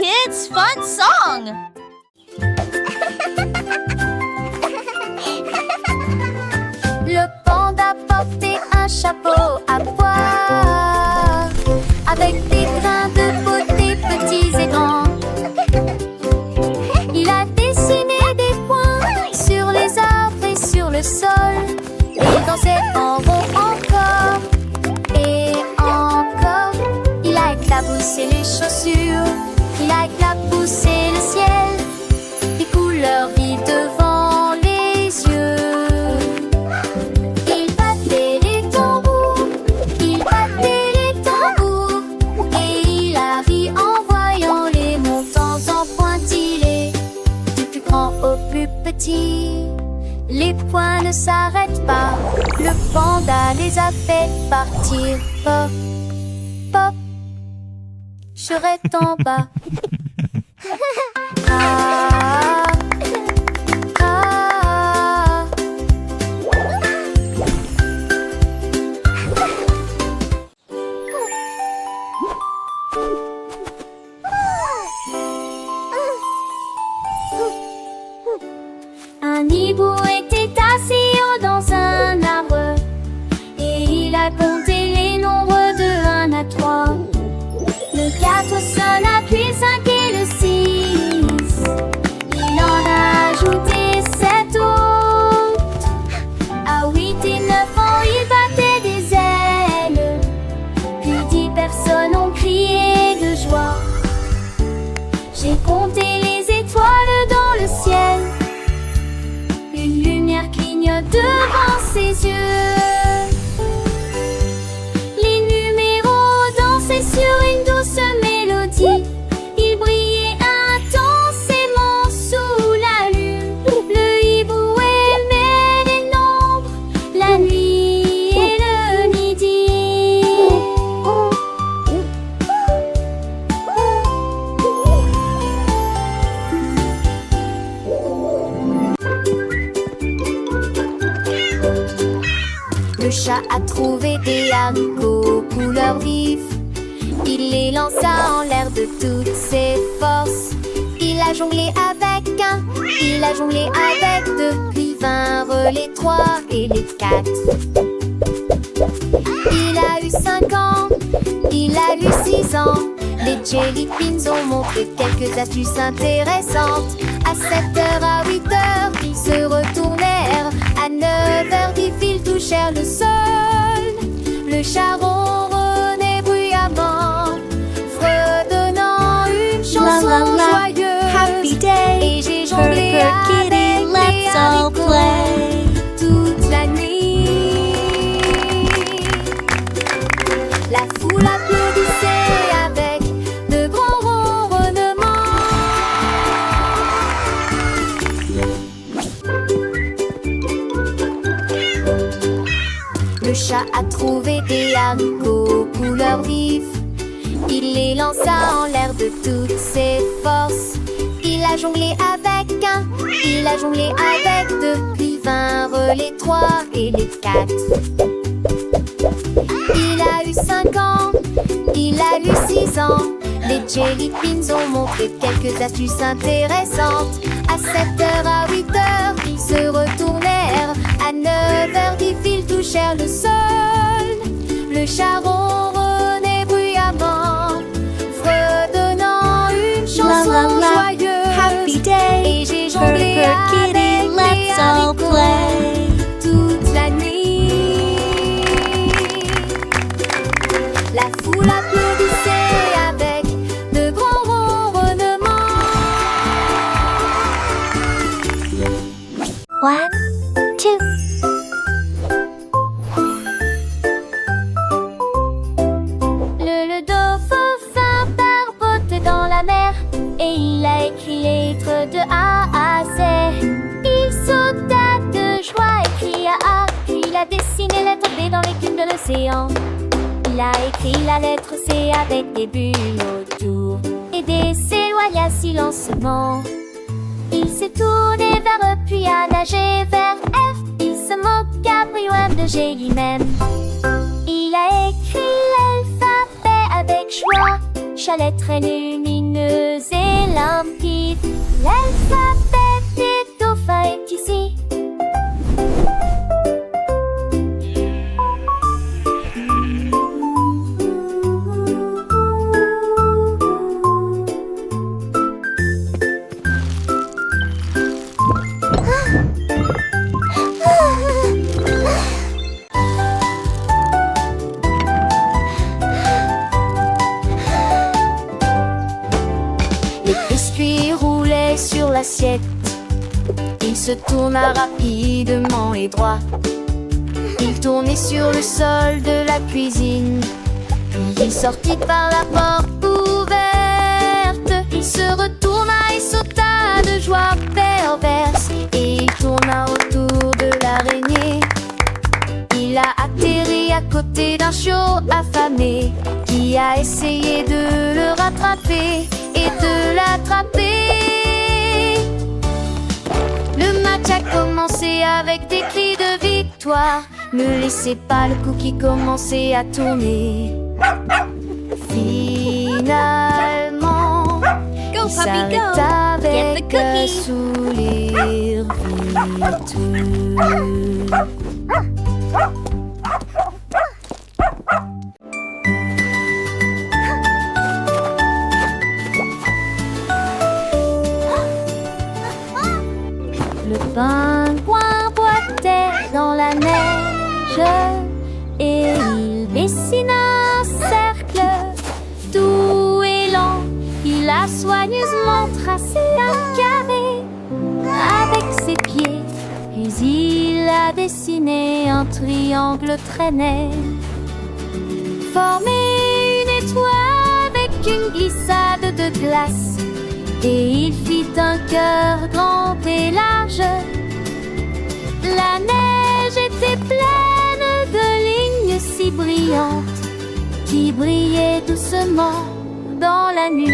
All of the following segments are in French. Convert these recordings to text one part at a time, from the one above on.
kids' fun song! Le panda portait un chapeau à pois avec des grains de beauté petits et grands. Il a dessiné des points sur les arbres et sur le sol. Et il dansait en rond encore et encore. Il a éclaboussé les chaussures, il a éclaboussé le ciel, des couleurs vives devant les yeux. Il battait les tambours, et il a ri en voyant les montants en pointillés, du plus grand au plus petit. Les points ne s'arrêtent pas, le panda les a fait partir. Pop, pop, charrette en bas. Ah, ah. Un hibou était assis haut dans un arbre et il a compté les nombres de 1 à 3. Le 4 sonna, puis le 5 et le 6. Il en a ajouté 7 autres. À 8 et 9 ans, il battait des ailes. Puis 10 personnes ont crié de joie. J'ai compté les étoiles dans le ciel. Une lumière clignote devant ses yeux. Les numéros dansaient sur une douce mélodie. Ils brillaient intensément sous la lune. Le hibou aimait les nombres, la nuit et le midi. Le chat a trouvé des haricots couleur vive. Il les lança en l'air de toutes ses forces. Il a jonglé avec 1, il a jonglé avec 2, puis vinrent les 3 et les 4. Il a eu 5 ans, il a eu 6 ans. Les Jelly Beans ont montré quelques astuces intéressantes. À 7h, à 8h, ils se retournèrent. À 9h, des fils touchèrent le sol. Le chat ronronnait bruyamment, fredonnant une chanson joyeuse. Happy day, Et j'ai jonglé Purr, kitty, avec les let's all haricots play. toute la nuit. La foule applaudissait avec de grands ronronnements. Le chat a trouvé des haricots couleur vive. Il les lança en l'air de toutes ses forces. Il a jonglé avec 1, il a jonglé avec 2, puis vinrent les 3 et les 4. Il a eu 5 ans, il a eu 6 ans. Les Jelly Beans ont montré quelques astuces intéressantes. À 7h, à 8h, ils se retournèrent. À 9h, des fils touchèrent le sol. Le chat ronronnait bruyamment, fredonnant une chanson joyeuse. Happy day, Et j'ai jonglé Purr, kitty, avec les let's all haricots play. toute la nuit. La foule applaudissait avec de grands ronronnements. 1, 2. Le dauphin barbotait dans la mer et il a écrit les lettres de A à Z. Il sauta de joie et cria A, puis il a dessiné la lettre B dans l'écume de l'océan. Il a écrit la lettre C avec des bulles autour et D s'éloigna silencieusement. Il s'est tourné vers eux puis a nagé vers F. Il se moqua plus loin de G lui-même. Il a écrit l'alphabet avec joie. chalet très lumineuse et limpide. L'alphabet des dauphins est ici. Les biscuits roulaient sur l'assiette. Il se tourna rapidement et droit. Il tournait sur le sol de la cuisine. Puis il sortit par la porte ouverte. Il se retourna et sauta de joie perverse. Et il tourna autour de l'araignée. Il a atterri à côté d'un chiot affamé qui a essayé de le rattraper et de l'attraper. Le match a commencé avec des cris de victoire. Ne laissez pas le cookie commencer à tourner. Finalement, Go, il puppy, go. s'arrête Get the avec un cookie. sourire viteux. Le pingouin boitait dans la neige et il dessina un cercle doux et lent. Il a soigneusement tracé un carré avec ses pieds, puis il a dessiné un triangle très net. Formé une étoile avec une glissade de glace. Et il fit un cœur grand et large. La neige était pleine de lignes si brillantes qui brillaient doucement dans la nuit.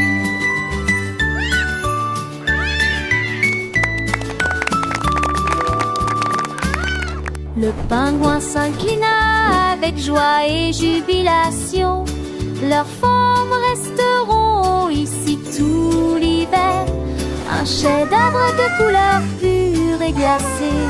Le pingouin s'inclina avec joie et jubilation. Leurs formes resteront ici tout l'hiver. Un chef-d'œuvre de couleur pure et glacée.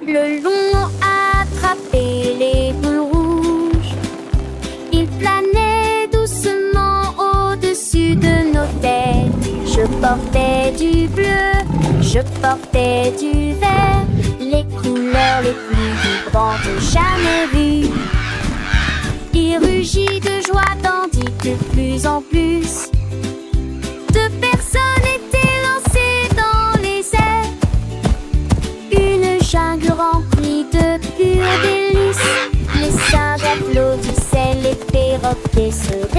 Le lion a attrapé les boules rouges. Il planait doucement au-dessus de nos têtes. Je portais du bleu, je portais du vert, les couleurs les plus vivantes jamais vues. Il rugit de joie tandis que de plus en plus de personnes étaient lancées dans les airs. Une jungle remplie de pures délices. Les singes applaudissaient, les perroquets se